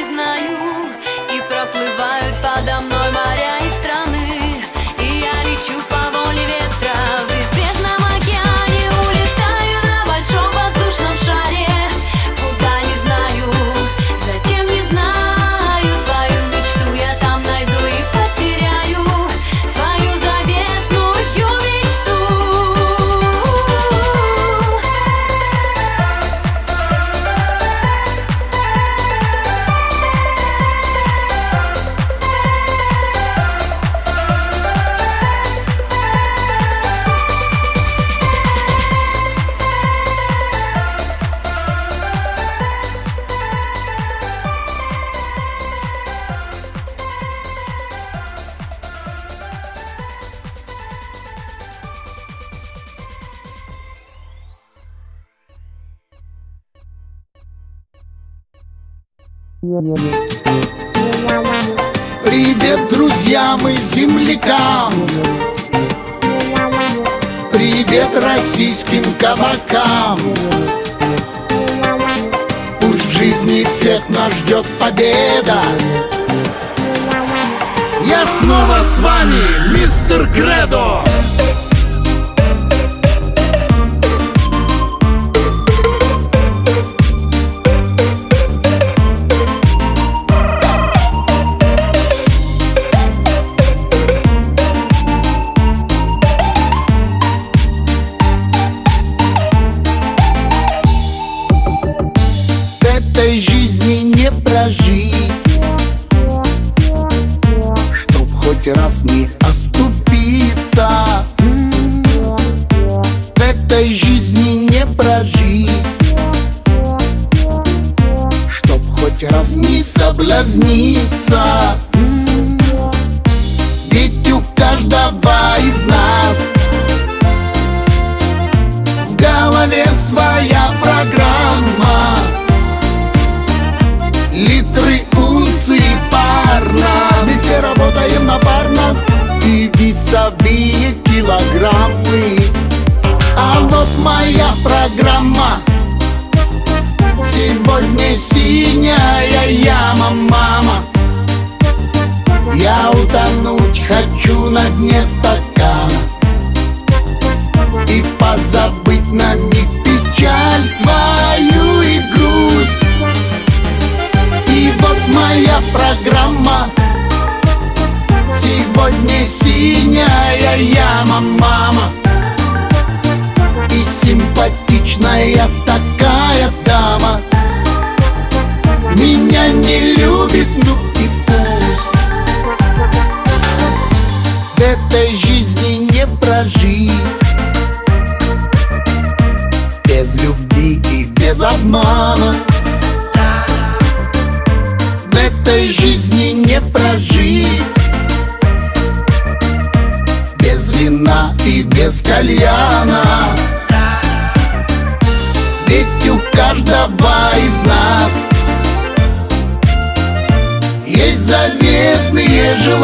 не знаю, и проплывают подо мной моря и страны, и я лечу по воле ветра в безбрежном океане, улетаю на большом воздушном шаре, куда не знаю, зачем не знаю, свою мечту я там найду и потеряю, свою заветную мечту. Привет, друзьям и землякам! Привет российским кабакам! Пусть в жизни всех нас ждет победа! Я снова с вами, мистер Кредо! Этой жизни не прожить, чтоб хоть раз не оступиться. Этой жизни не прожить, чтоб хоть раз не соблазниться. Ведь у каждого из нас в голове своя программа. Литры, унции, парно. Ведь все работаем на парно. И весовые килограммы. А вот моя программа. Сегодня синяя яма, мама. Я утонуть хочу на дне стакана и позабыть на миг печаль свою и грусть. И вот моя программа. Сегодня синяя яма, мама. И симпатичная такая дама меня не любит, ну и пусть. В этой жизни не прожить без любви и без обмана. В этой жизни не прожить без вина и без кальяна. Ведь у каждого из нас есть заветные желания.